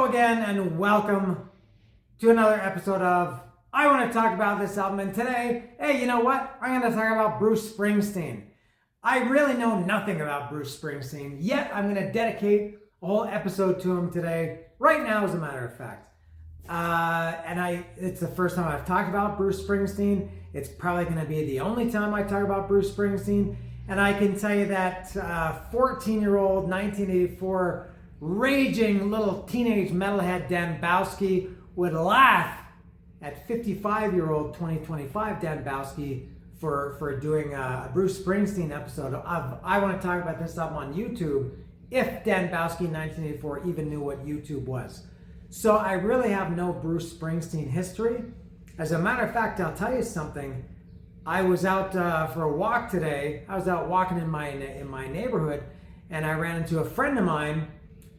Hello again and welcome to another episode of I Want to Talk About This Album. And today, hey, you know what? I'm going to talk about Bruce Springsteen. I really know nothing about Bruce Springsteen, yet I'm going to dedicate a whole episode to him today, right now as a matter of fact. It's the first time I've talked about Bruce Springsteen. It's probably going to be the only time I talk about Bruce Springsteen. And I can tell you that 14-year-old, 1984, raging little teenage metalhead Dan Bowski would laugh at 55-year-old 2025 Dan Bowski for doing a Bruce Springsteen episode of I Want to Talk About This Album on YouTube, if Dan Bowski in 1984 even knew what YouTube was. So I really have no Bruce Springsteen history. As a matter of fact, I'll tell you something. I was out for a walk today. I was out walking in my neighborhood, and I ran into a friend of mine.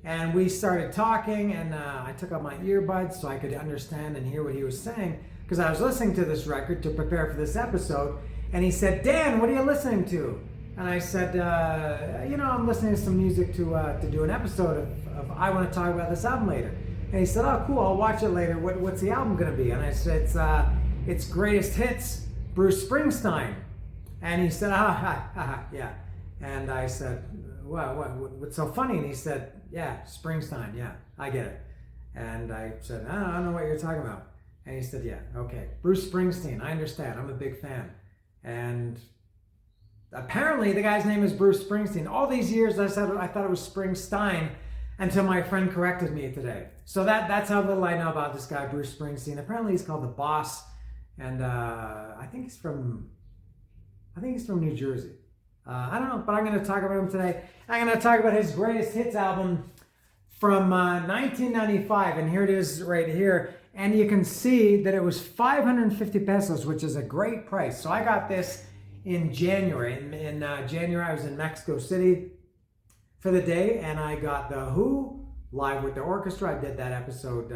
And we started talking, and I took out my earbuds so I could understand and hear what he was saying, because I was listening to this record to prepare for this episode. And he said, "Dan, what are you listening to?" And I said, I'm listening to some music to do an episode of I Want to Talk About This Album later. And he said, "Oh, cool, I'll watch it later. What's the album going to be?" And I said, it's Greatest Hits, Bruce Springsteen. And he said, yeah. And I said, what's so funny? And he said, "Yeah, Springstein, yeah, I get it." And I said, I don't know what you're talking about." And he said, "Yeah, okay, Bruce Springsteen, I understand, I'm a big fan." And apparently the guy's name is Bruce Springsteen. All these years I thought it was Springstein until my friend corrected me today. So that's how little I know about this guy, Bruce Springsteen. Apparently he's called the Boss, and I think he's from New Jersey. I don't know, but I'm going to talk about him today. I'm going to talk about his Greatest Hits album from 1995, and here it is right here. And you can see that it was 550 pesos, which is a great price. So I got this in January. In January, I was in Mexico City for the day, and I got The Who live with the orchestra. I did that episode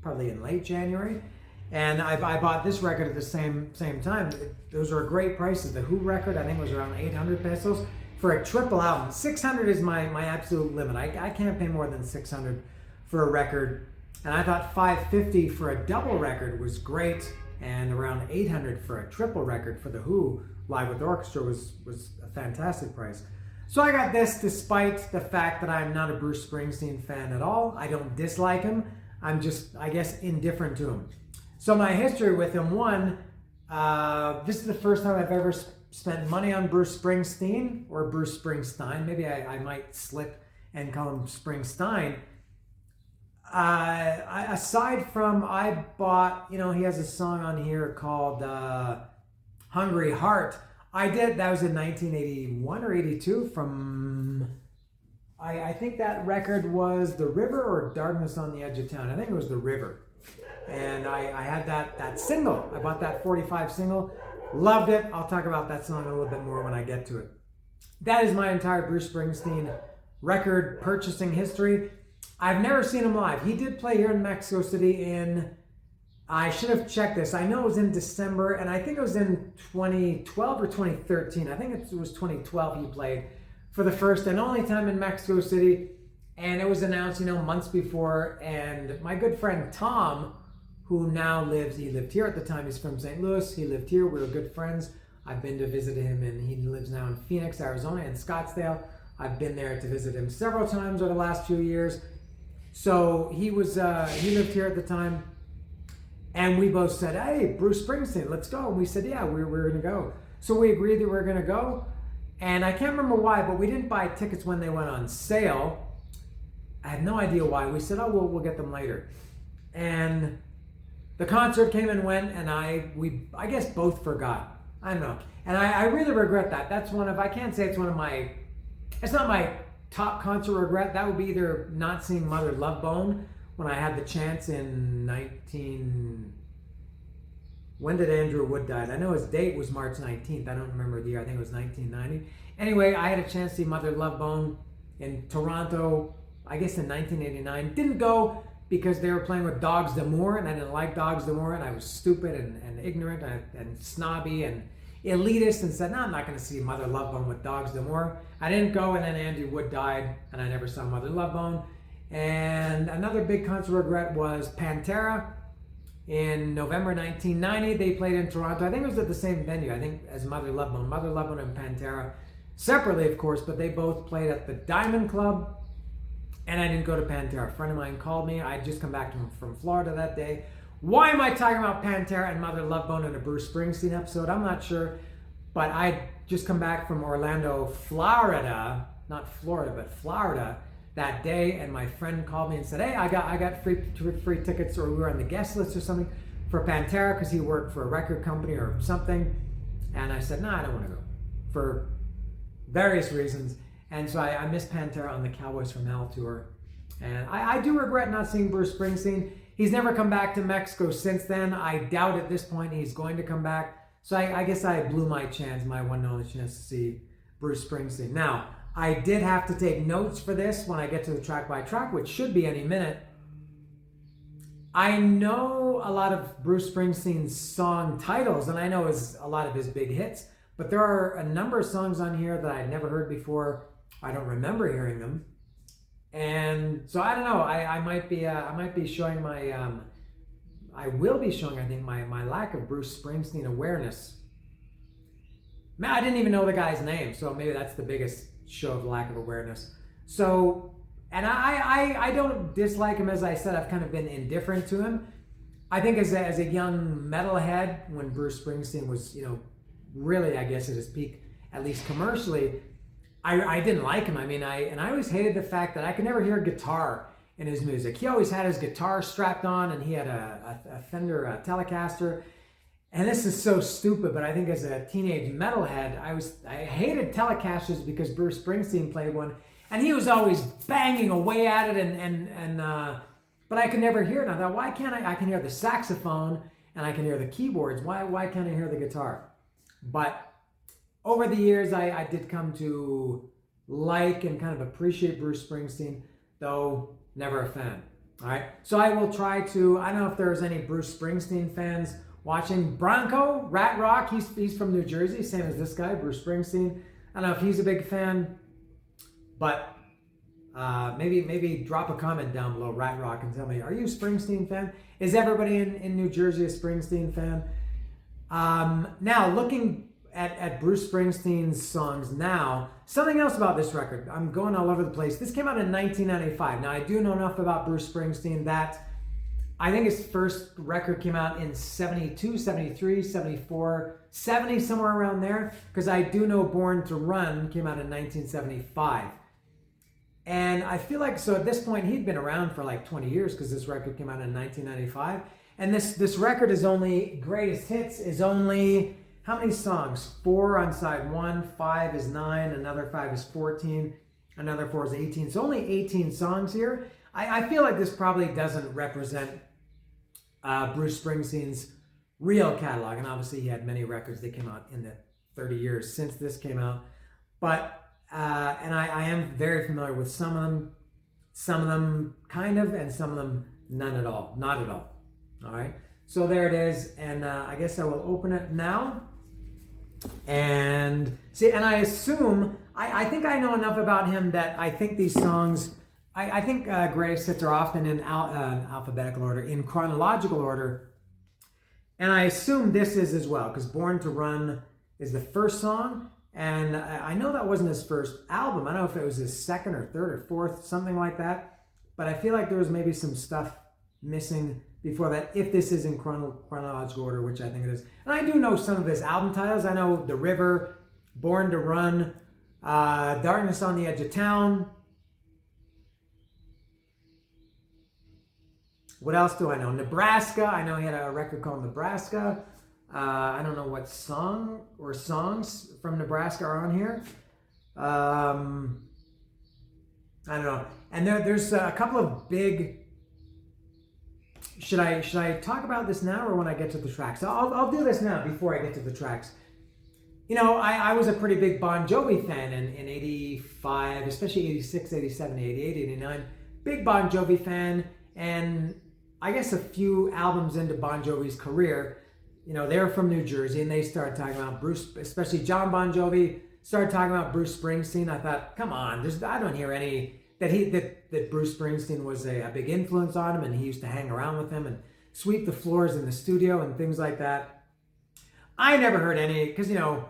probably in late January. And I bought this record at the same time. Those were great prices. The Who record, I think, was around 800 pesos for a triple album. 600 is my absolute limit. I can't pay more than 600 for a record. And I thought 550 for a double record was great, and around 800 for a triple record for The Who live with the orchestra was a fantastic price. So I got this despite the fact that I'm not a Bruce Springsteen fan at all. I don't dislike him. I'm just, I guess, indifferent to him. So my history with him, this is the first time I've ever spent money on Bruce Springsteen or Bruce Springsteen. Maybe I might slip and call him Springstein. Aside from, I bought, he has a song on here called Hungry Heart. That was in 1981 or 82 from, I think that record was The River or Darkness on the Edge of Town. I think it was The River. And I had that single. I bought that 45 single. Loved it. I'll talk about that song a little bit more when I get to it. That is my entire Bruce Springsteen record purchasing history. I've never seen him live. He did play here in Mexico City I should have checked this. I know it was in December, and I think it was in 2012 or 2013. I think it was 2012 he played for the first and only time in Mexico City. And it was announced, months before. And my good friend Tom, who now he lived here at the time. He's from St. Louis. He lived here. We were good friends. I've been to visit him, and he lives now in Phoenix, Arizona, in Scottsdale. I've been there to visit him several times over the last few years. So he lived here at the time. And we both said, "Hey, Bruce Springsteen, let's go." And we said, "Yeah, we're going to go." So we agreed that we were going to go. And I can't remember why, but we didn't buy tickets when they went on sale. I had no idea why. We said, "Oh, we'll get them later." And the concert came and went, and we I guess both forgot. I don't know. And I really regret that. That's I can't say it's it's not my top concert regret. That would be either not seeing Mother Love Bone when I had the chance in when did Andrew Wood die? I know his date was March 19th. I don't remember the year. I think it was 1990. Anyway, I had a chance to see Mother Love Bone in Toronto, I guess in 1989. Didn't go because they were playing with Dogs d'Amour, and I didn't like Dogs d'Amour, and I was stupid and ignorant and snobby and elitist, and said, "No, I'm not going to see Mother Love Bone with Dogs d'Amour." I didn't go, and then Andrew Wood died, and I never saw Mother Love Bone. And another big concert regret was Pantera. In November 1990, they played in Toronto. I think it was at the same venue, I think, as Mother Love Bone. Mother Love Bone and Pantera, separately, of course, but they both played at the Diamond Club. And I didn't go to Pantera. A friend of mine called me. I had just come back from Florida that day. Why am I talking about Pantera and Mother Love Bone in a Bruce Springsteen episode? I'm not sure. But I'd just come back from Orlando, Florida, not Florida, but Florida, that day, and my friend called me and said, hey, I got free tickets, or we were on the guest list or something for Pantera because he worked for a record company or something. And I said, no, I don't want to go for various reasons. And so I missed Pantera on the Cowboys from Hell tour. And I do regret not seeing Bruce Springsteen. He's never come back to Mexico since then. I doubt at this point he's going to come back. So I guess I blew my chance, my one and only chance to see Bruce Springsteen. Now, I did have to take notes for this when I get to the track by track, which should be any minute. I know a lot of Bruce Springsteen's song titles, and I know a lot of his big hits, but there are a number of songs on here that I'd never heard before. I don't remember hearing them. And so I don't know, I might be showing my, I will be showing, I think, my lack of Bruce Springsteen awareness. Man, I didn't even know the guy's name, so maybe that's the biggest show of lack of awareness. So, and I don't dislike him, as I said. I've kind of been indifferent to him. I think as a young metalhead, when Bruce Springsteen was, really, I guess, at his peak, at least commercially, I didn't like him. I mean, I always hated the fact that I could never hear guitar in his music. He always had his guitar strapped on, and he had a Fender Telecaster. And this is so stupid, but I think as a teenage metalhead, I hated Telecasters because Bruce Springsteen played one, and he was always banging away at it, but I could never hear it. And I thought, why can't I can hear the saxophone and I can hear the keyboards. Why can't I hear the guitar? But over the years, I did come to like and kind of appreciate Bruce Springsteen, though never a fan. All right, so I will try to. I don't know if there's any Bruce Springsteen fans watching. Bronco, Rat Rock, he's from New Jersey, same as this guy, Bruce Springsteen. I don't know if he's a big fan, but maybe drop a comment down below, Rat Rock, and tell me, are you a Springsteen fan? Is everybody in New Jersey a Springsteen fan? Now, looking at Bruce Springsteen's songs now, something else about this record. I'm going all over the place. This came out in 1995. Now, I do know enough about Bruce Springsteen that I think his first record came out in 72, 73, 74, 70, somewhere around there, because I do know Born to Run came out in 1975. And I feel like, so at this point, he'd been around for like 20 years, because this record came out in 1995. And this record is only, greatest hits is only, how many songs? 4 on side 1, 5 is 9, another 5 is 14, another 4 is 18. So only 18 songs here. I feel like this probably doesn't represent Bruce Springsteen's real catalog. And obviously he had many records that came out in the 30 years since this came out. But, and I am very familiar with some of them kind of, and some of them none at all, not at all. All right, so there it is, and I guess I will open it now and see. And I assume I think I know enough about him that I think these songs, I think greatest hits are often in alphabetical order, in chronological order, and I assume this is as well, because Born to Run is the first song, and I know that wasn't his first album. I don't know if it was his second or third or fourth, something like that, but I feel like there was maybe some stuff missing before that, if this is in chronological order, which I think it is. And I do know some of his album titles. I know The River, Born to Run, Darkness on the Edge of Town. What else do I know? Nebraska. I know he had a record called Nebraska. I don't know what song or songs from Nebraska are on here. I don't know. And there's a couple of big... Should I talk about this now or when I get to the tracks? I'll do this now before I get to the tracks. I was a pretty big Bon Jovi fan in 85, especially 86, 87, 88, 89. Big Bon Jovi fan, and I guess a few albums into Bon Jovi's career, they're from New Jersey, and they started talking about Bruce, especially John Bon Jovi, started talking about Bruce Springsteen. I thought, come on, I don't hear any that Bruce Springsteen was a big influence on him, and he used to hang around with him and sweep the floors in the studio and things like that. I never heard any, because, In and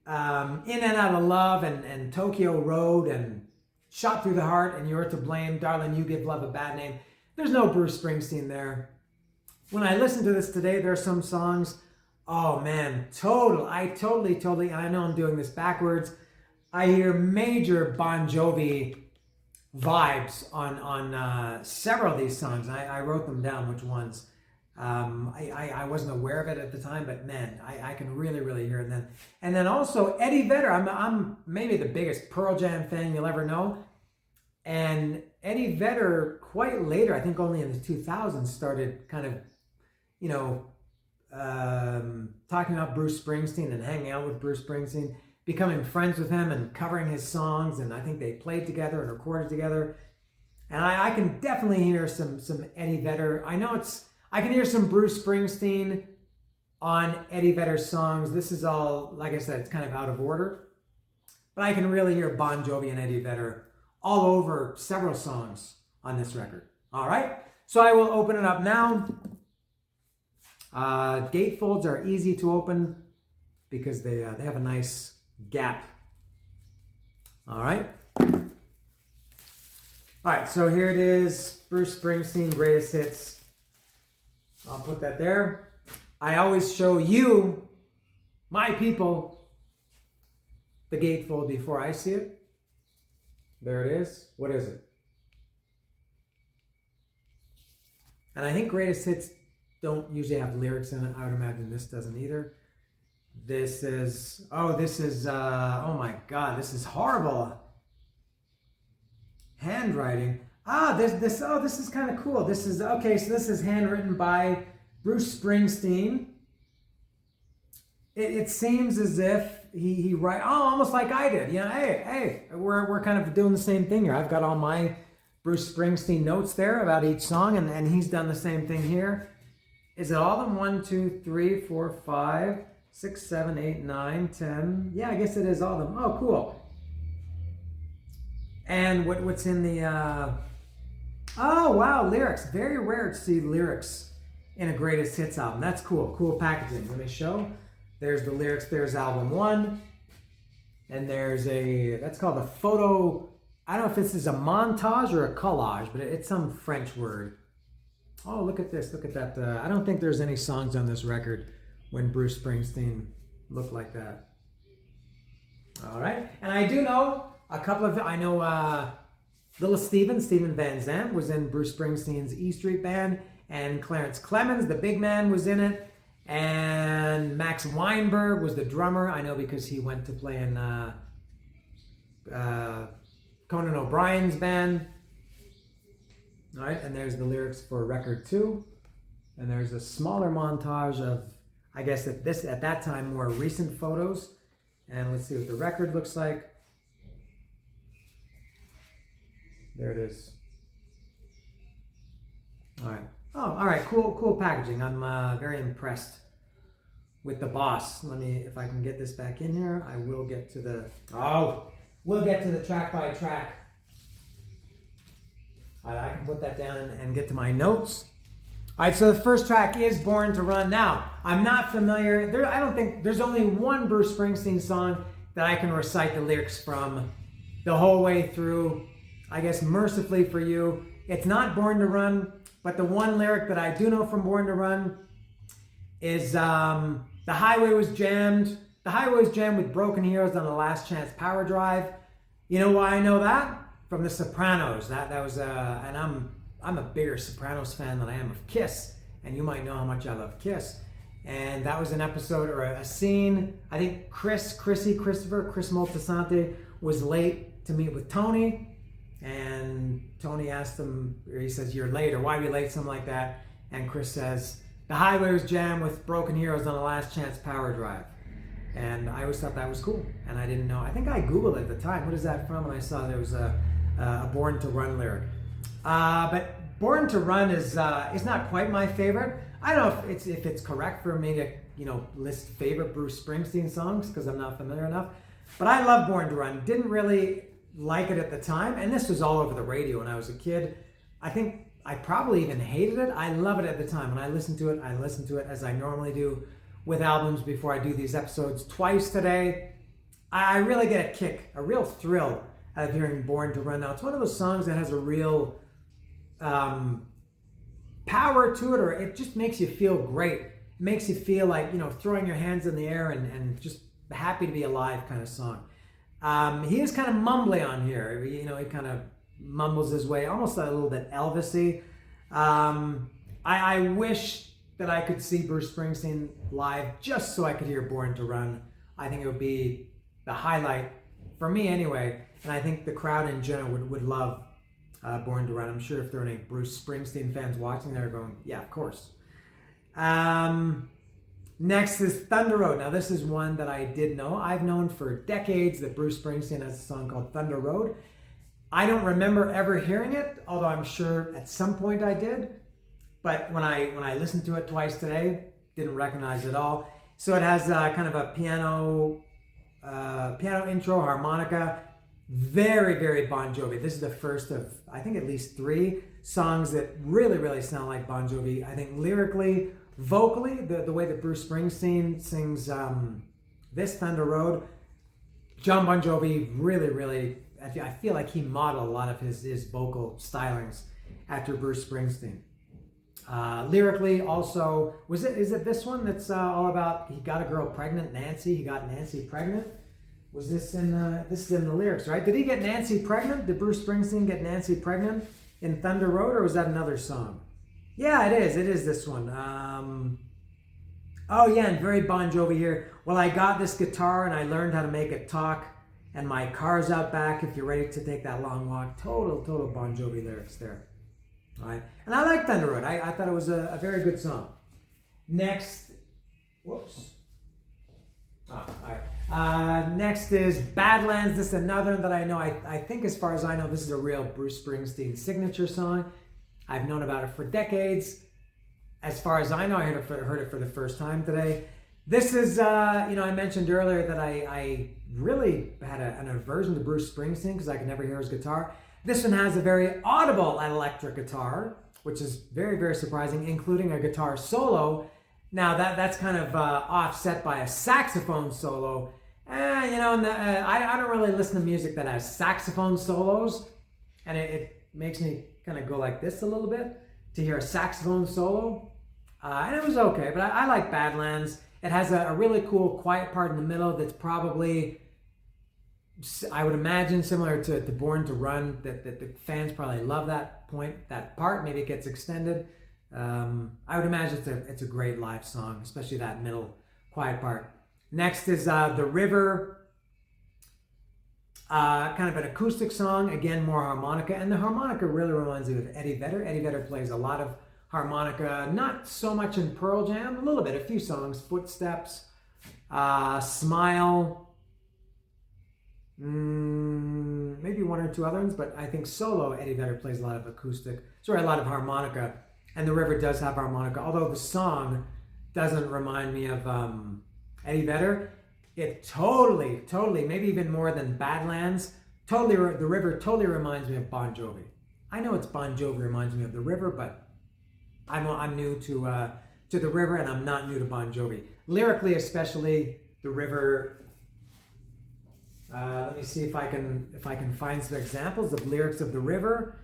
Out of Love and Tokyo Road and Shot Through the Heart and You're to Blame, Darling, You Give Love a Bad Name. There's no Bruce Springsteen there. When I listen to this today, there are some songs, oh man, I totally, and I know I'm doing this backwards, I hear major Bon Jovi vibes on several of these songs. I wrote them down, which ones. I wasn't aware of it at the time, but man, I can really hear it. And then also Eddie Vedder. I'm maybe the biggest Pearl Jam fan you'll ever know. And Eddie Vedder, quite later, I think only in the 2000s, started kind of, talking about Bruce Springsteen and hanging out with Bruce Springsteen, becoming friends with him and covering his songs. And I think they played together and recorded together. And I can definitely hear some Eddie Vedder. I can hear some Bruce Springsteen on Eddie Vedder's songs. This is all, like I said, it's kind of out of order. But I can really hear Bon Jovi and Eddie Vedder all over several songs on this record. All right, so I will open it up now. Gatefolds are easy to open because they have a nice gap. All right. All right, so here it is, Bruce Springsteen Greatest Hits. I'll put that there. I always show you, my people, the gatefold before I see it. There it is. What is it? And I think Greatest Hits don't usually have lyrics in it. I would imagine this doesn't either. This is, oh my God, this is horrible. Handwriting. This is kind of cool. This is, okay, so this is handwritten by Bruce Springsteen. It seems as if he write, almost like I did. Hey, we're kind of doing the same thing here. I've got all my Bruce Springsteen notes there about each song, and he's done the same thing here. Is it all of them? 1, 2, 3, 4, 5, 6, 7, 8, 9, 10. Yeah, I guess it is all of them. Oh, cool. And what's in the, oh wow, lyrics. Very rare to see lyrics in a Greatest Hits album. That's cool. Cool packaging. Let me show. There's the lyrics. There's album 1. And there's that's called a photo. I don't know if this is a montage or a collage, but it's some French word. Oh, look at this. Look at that. I don't think there's any songs on this record when Bruce Springsteen looked like that. All right. And I do know a couple of, I know little Steven Van Zandt was in Bruce Springsteen's E Street Band, and Clarence Clemens, the big man, was in it, and Max Weinberg was the drummer. I know because he went to play in Conan O'Brien's band. All right, and there's the lyrics for record 2, and there's a smaller montage of, I guess at that time, more recent photos. And let's see what the record looks like. There it is. All right. Oh, all right. Cool packaging. I'm very impressed with the boss. Let me, if I can get this back in here, I will get to the. We'll get to the track by track. I can put that down and get to my notes. All right. So the first track is "Born to Run." Now, I'm not familiar. I don't think there's only one Bruce Springsteen song that I can recite the lyrics from the whole way through. I guess mercifully for you, it's not "Born to Run," but the one lyric that I do know from "Born to Run" is the highway was jammed. The highway was jammed with broken heroes on the last chance power drive. You know why I know that? From The Sopranos. That was and I'm a bigger Sopranos fan than I am of Kiss, and you might know how much I love Kiss. And that was an episode or a scene. I think Chris Moltisanti was late to meet with Tony. And Tony asked him, or he says, "You're late," or "Why are you late?" Something like that. And Chris says, "The highway was jammed with broken heroes on the last chance power drive." And I always thought that was cool. And I didn't know. I think I Googled it at the time. What is that from? And I saw there was a "Born to Run" lyric. But "Born to Run" is not quite my favorite. I don't know if it's correct for me to list favorite Bruce Springsteen songs because I'm not familiar enough. But I love "Born to Run." Didn't really like it at the time, and this was all over the radio when I was a kid. I think I probably even hated it. I love it at the time. When I listen to it as I normally do with albums before I do these episodes twice today. I really get a kick, a real thrill out of hearing Born to Run. Now, it's one of those songs that has a real power to it, or it just makes you feel great. It makes you feel like, throwing your hands in the air and just happy to be alive kind of song. He is kind of mumbly on here. He kind of mumbles his way, almost a little bit Elvis-y. I wish that I could see Bruce Springsteen live just so I could hear Born to Run. I think it would be the highlight, for me anyway, and I think the crowd in general would love Born to Run. I'm sure if there are any Bruce Springsteen fans watching, they're going, yeah, of course. Next is Thunder Road. Now this is one that I did know. I've known for decades that Bruce Springsteen has a song called Thunder Road. I don't remember ever hearing it, although I'm sure at some point I did. But when I listened to it twice today, didn't recognize it at all. So it has kind of a piano intro, harmonica, very, very Bon Jovi. This is the first of, I think, at least 3 songs that really, really sound like Bon Jovi. I think lyrically, vocally, the way that Bruce Springsteen sings this Thunder Road, John Bon Jovi really, really, I feel like he modeled a lot of his vocal stylings after Bruce Springsteen. Lyrically, also, is it this one that's all about he got a girl pregnant, Nancy? He got Nancy pregnant. Was this this is in the lyrics, right? Did he get Nancy pregnant? Did Bruce Springsteen get Nancy pregnant in Thunder Road, or was that another song? Yeah, it is. It is this one. Oh yeah, and very Bon Jovi here. Well, I got this guitar and I learned how to make it talk. And my car's out back if you're ready to take that long walk. Total Bon Jovi lyrics there. All right. And I like Thunder Road. I thought it was a very good song. Next, whoops. Oh, all right. Next is Badlands. This is another one that I know. I think as far as I know, this is a real Bruce Springsteen signature song. I've known about it for decades. As far as I know, I heard it for the first time today. This is, I mentioned earlier that I really had an aversion to Bruce Springsteen because I could never hear his guitar. This one has a very audible electric guitar, which is very, very surprising, including a guitar solo. Now that's kind of offset by a saxophone solo. I don't really listen to music that has saxophone solos, and it makes me kind of go like this a little bit to hear a saxophone solo. And it was okay, but I like Badlands. It has a really cool quiet part in the middle that's probably, I would imagine, similar to Born to Run, that the fans probably love that part. Maybe it gets extended. I would imagine it's a great live song, especially that middle quiet part. Next is The River, kind of an acoustic song, again, more harmonica. And the harmonica really reminds me of Eddie Vedder. Eddie Vedder plays a lot of harmonica, not so much in Pearl Jam, a little bit, a few songs, Footsteps, Smile, maybe 1 or 2 other ones, but I think solo Eddie Vedder plays a lot of harmonica, and The River does have harmonica, although the song doesn't remind me of Eddie Vedder. It totally, maybe even more than Badlands, The River totally reminds me of Bon Jovi. I know it's Bon Jovi reminds me of The River, but I'm new to The River, and I'm not new to Bon Jovi. Lyrically, especially, The River. Let me see if I can find some examples of lyrics of The River.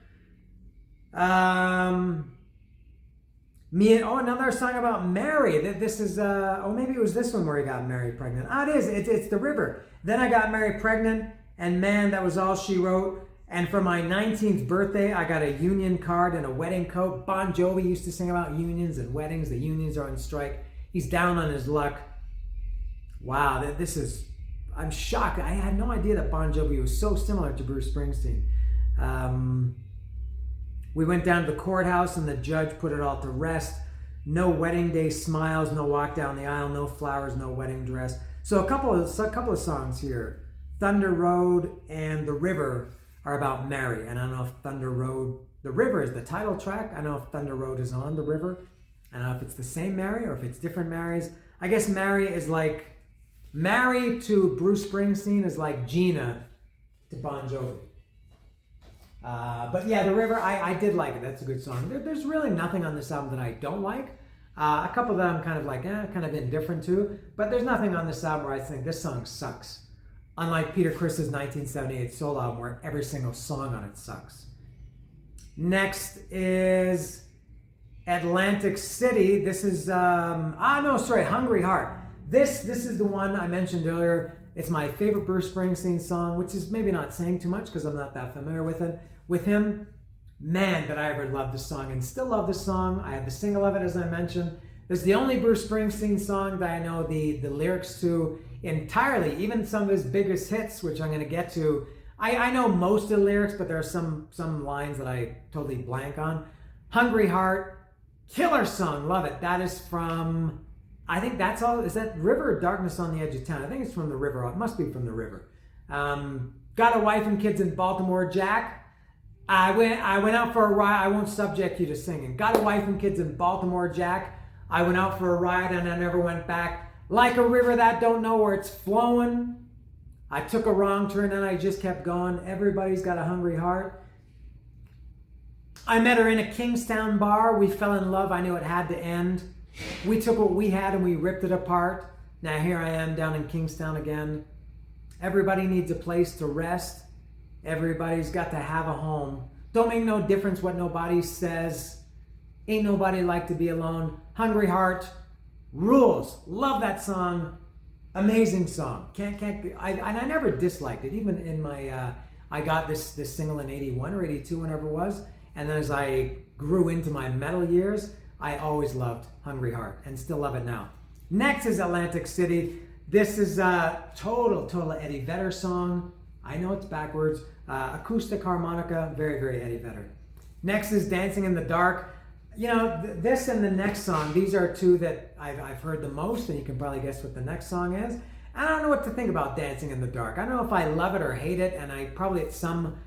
Another song about Mary. This is maybe it was this one where he got Mary pregnant. It is. It's The River. Then I got Mary pregnant, and man, that was all she wrote. And for my 19th birthday, I got a union card and a wedding coat. Bon Jovi used to sing about unions and weddings. The unions are on strike. He's down on his luck. Wow, I'm shocked. I had no idea that Bon Jovi was so similar to Bruce Springsteen. We went down to the courthouse and the judge put it all to rest. No wedding day smiles, no walk down the aisle, no flowers, no wedding dress. So a couple of songs here. Thunder Road and The River are about Mary. And I don't know if The River is the title track. I don't know if Thunder Road is on The River. I don't know if it's the same Mary or if it's different Marys. I guess Mary to Bruce Springsteen is like Gina to Bon Jovi. But yeah, The River, I did like it. That's a good song. There's really nothing on this album that I don't like. A couple that I'm kind of like, kind of indifferent to. But there's nothing on this album where I think this song sucks. Unlike Peter Criss's 1978 solo album where every single song on it sucks. Next is Atlantic City. This is, Hungry Heart. This is the one I mentioned earlier. It's my favorite Bruce Springsteen song, which is maybe not saying too much because I'm not that familiar with it. With him, man, did I ever love this song and still love this song. I have the single of it, as I mentioned. This is the only Bruce Springsteen song that I know the lyrics to entirely, even some of his biggest hits, which I'm going to get to. I know most of the lyrics, but there are some lines that I totally blank on. Hungry Heart, killer song, love it. That is from, I think that's all, is that River or Darkness on the Edge of Town? I think it's from The River, it must be from The River. Got a wife and kids in Baltimore, Jack. I went out for a ride, I won't subject you to singing. Got a wife and kids in Baltimore, Jack. I went out for a ride and I never went back. Like a river that don't know where it's flowing. I took a wrong turn and I just kept going. Everybody's got a hungry heart. I met her in a Kingstown bar. We fell in love. I knew it had to end. We took what we had and we ripped it apart. Now here I am down in Kingstown again. Everybody needs a place to rest. Everybody's got to have a home. Don't make no difference what nobody says. Ain't nobody like to be alone. Hungry Heart rules. Love that song. Amazing song. I never disliked it. Even in my, I got this single in 81 or 82, whenever it was. And then as I grew into my metal years, I always loved Hungry Heart and still love it now. Next is Atlantic City. This is a total Eddie Vedder song. I know it's backwards. Acoustic harmonica, very, very Eddie Vedder. Next is Dancing in the Dark. You know, this and the next song, these are two that I've heard the most, and you can probably guess what the next song is. I don't know what to think about Dancing in the Dark. I don't know if I love it or hate it, and I probably at some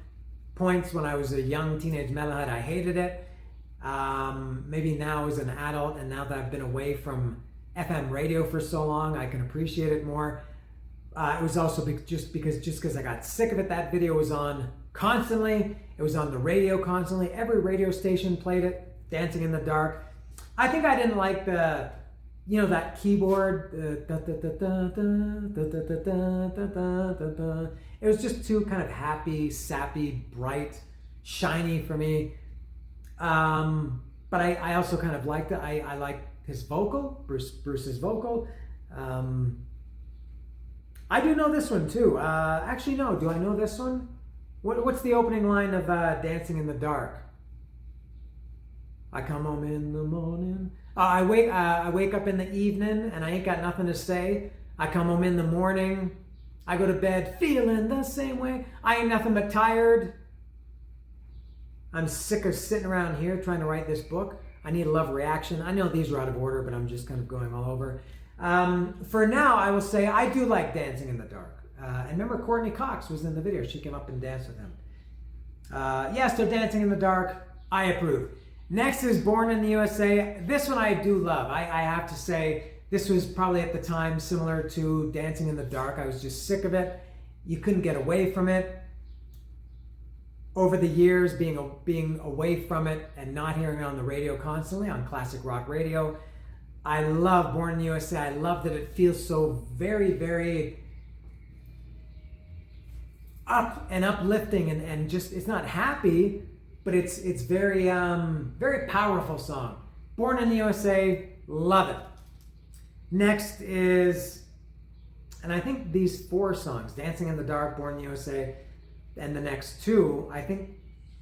points when I was a young teenage metalhead, I hated it. Maybe now as an adult, and now that I've been away from FM radio for so long, I can appreciate it more. It was also just because I got sick of it. That video was on constantly. It was on the radio constantly. Every radio station played it. Dancing in the Dark. I think I didn't like the, that keyboard. It was just too kind of happy, sappy, bright, shiny for me. But I also kind of liked it. I liked his vocal, Bruce's vocal. I do know this one too. Actually, no. Do I know this one? What's the opening line of Dancing in the Dark? I come home in the morning. I wake up in the evening and I ain't got nothing to say. I come home in the morning. I go to bed feeling the same way. I ain't nothing but tired. I'm sick of sitting around here trying to write this book. I need a love reaction. I know these are out of order, but I'm just kind of going all over. For now, I will say I do like Dancing in the Dark. And remember, Courtney Cox was in the video. She came up and danced with him. So Dancing in the Dark, I approve. Next is Born in the USA. This one I do love. I have to say, this was probably at the time similar to Dancing in the Dark. I was just sick of it. You couldn't get away from it. Over the years, being away from it and not hearing it on the radio constantly, on classic rock radio, I love Born in the USA. I love that it feels so very, very up and uplifting and just, it's not happy, but it's very, very powerful song. Born in the USA, love it. Next is, and I think these four songs, Dancing in the Dark, Born in the USA, and the next two, I think,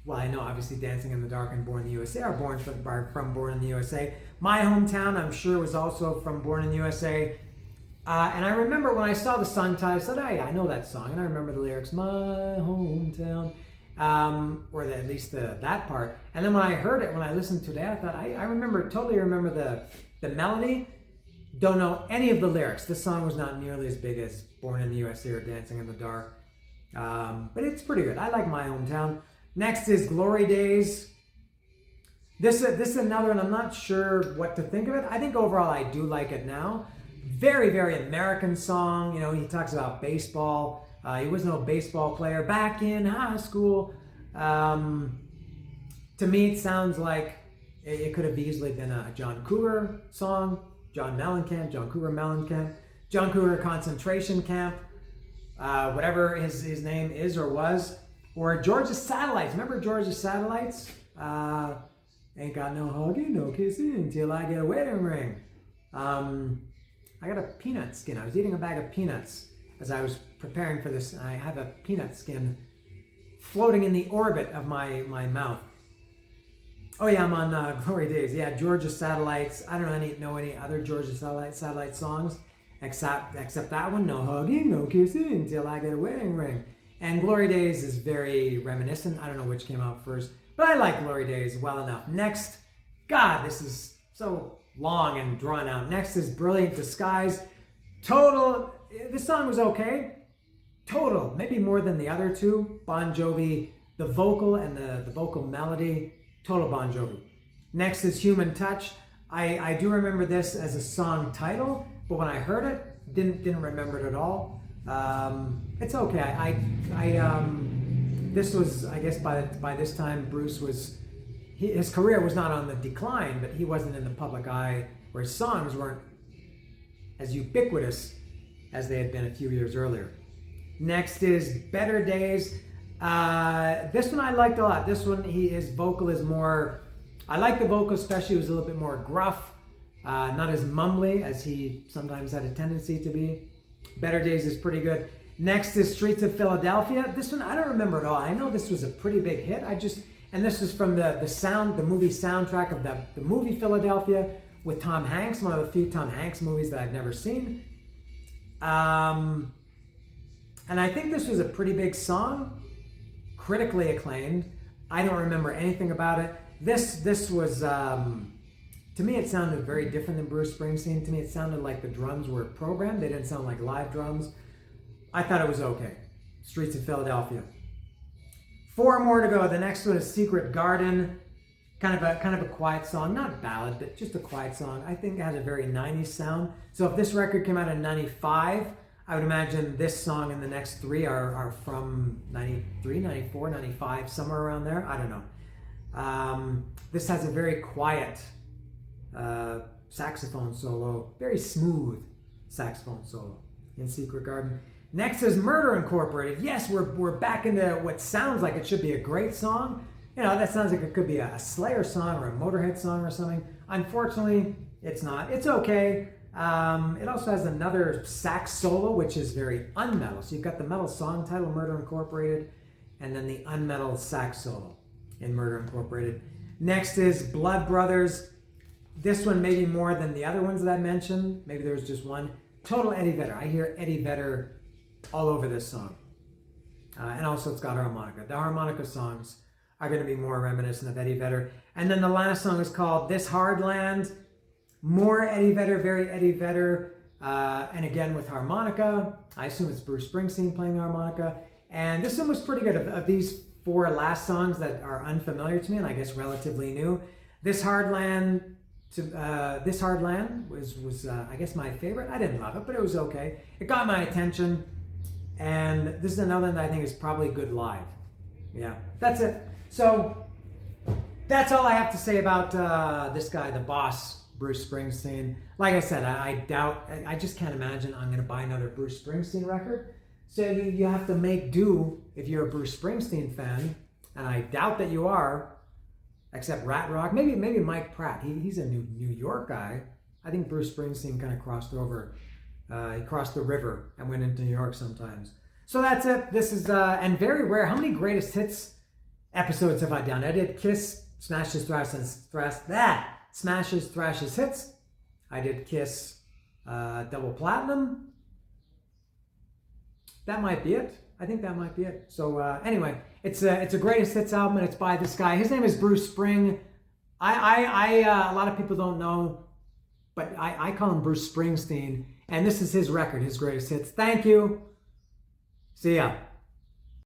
well, I know obviously Dancing in the Dark and Born in the USA are from Born in the USA. My hometown, I'm sure, was also from Born in the USA. And I remember when I saw the song title, I said, oh yeah, I know that song. And I remember the lyrics, my hometown, or at least that part. And then when I heard it, when I listened to it, I thought, I totally remember the melody. Don't know any of the lyrics. This song was not nearly as big as Born in the USA or Dancing in the Dark. But it's pretty good. I like My Hometown. Next is Glory Days. This is another one. I'm not sure what to think of it. I think overall I do like it now. Very, very American song. He talks about baseball. He was no baseball player back in high school. To me, it sounds like it could have easily been a John Cougar song, John Cougar Mellencamp, John Cougar concentration camp, whatever his name is or was, or Georgia Satellites. Remember Georgia Satellites? Ain't got no hugging, no kissing until I get a wedding ring. I got a peanut skin. I was eating a bag of peanuts as I was preparing for this. I have a peanut skin floating in the orbit of my mouth. Oh yeah, I'm on Glory Days. Yeah, Georgia Satellites. I don't know any other Georgia Satellite songs except that one. No hugging, no kissing until I get a wedding ring. And Glory Days is very reminiscent. I don't know which came out first, but I like Glory Days well enough. Next, God, this is so long and drawn out. Next is Brilliant Disguise. Total, this song was okay. Total, maybe more than the other two. Bon Jovi, the vocal and the vocal melody, total Bon Jovi. Next is Human Touch. I do remember this as a song title, but when I heard it, didn't remember it at all. It's okay. This was, I guess by this time, Bruce was, his career was not on the decline, but he wasn't in the public eye, where his songs weren't as ubiquitous as they had been a few years earlier. Next is Better Days. This one I liked a lot. This one, his vocal is more, I like the vocal, especially it was a little bit more gruff, not as mumbly as he sometimes had a tendency to be. Better Days is pretty good. Next is Streets of Philadelphia. This one I don't remember at all. I know this was a pretty big hit. And this is from the movie soundtrack of the movie Philadelphia with Tom Hanks, one of the few Tom Hanks movies that I've never seen. And I think this was a pretty big song, critically acclaimed. I don't remember anything about it. This was, to me, it sounded very different than Bruce Springsteen. To me, it sounded like the drums were programmed. They didn't sound like live drums. I thought it was okay. Streets of Philadelphia. 4 more to go. The next one is Secret Garden. Kind of a quiet song, not ballad, but just a quiet song. I think it has a very 90s sound. So if this record came out in 95, I would imagine this song and the next 3 are from 93, 94, 95, somewhere around there. I don't know. This has a very quiet saxophone solo, very smooth saxophone solo in Secret Garden. Next is Murder Incorporated. Yes, we're back into what sounds like it should be a great song. You know, that sounds like it could be a Slayer song or a Motorhead song or something. Unfortunately, it's not. It's okay. It also has another sax solo, which is very unmetal. So you've got the metal song title, Murder Incorporated, and then the unmetal sax solo in Murder Incorporated. Next is Blood Brothers. This one maybe more than the other ones that I mentioned. Maybe there was just one. Total Eddie Vedder. I hear Eddie Vedder all over this song. And also it's got harmonica. The harmonica songs are going to be more reminiscent of Eddie Vedder. And then the last song is called This Hard Land. More Eddie Vedder, very Eddie Vedder. And again with harmonica. I assume it's Bruce Springsteen playing the harmonica. And this one was pretty good. Of these 4 last songs that are unfamiliar to me and I guess relatively new, This Hard Land was I guess my favorite. I didn't love it, but it was okay. It got my attention. And this is another one that I think is probably good live. Yeah, that's it. So that's all I have to say about this guy, the boss, Bruce Springsteen. Like I said, I just can't imagine I'm going to buy another Bruce Springsteen record. So you have to make do if you're a Bruce Springsteen fan, and I doubt that you are, except Rat Rock. Maybe Mike Pratt. He's a New York guy. I think Bruce Springsteen kind of crossed over. He crossed the river and went into New York sometimes. So that's it. This is, and very rare. How many greatest hits episodes have I done? I did Kiss, Smashes, Thrashes, Smashes, Thrashes, Hits. I did Kiss, Double Platinum. That might be it. I think that might be it. So anyway, it's a greatest hits album, and it's by this guy. His name is Bruce Spring. A lot of people don't know, but I call him Bruce Springsteen. And this is his record, his greatest hits. Thank you. See ya.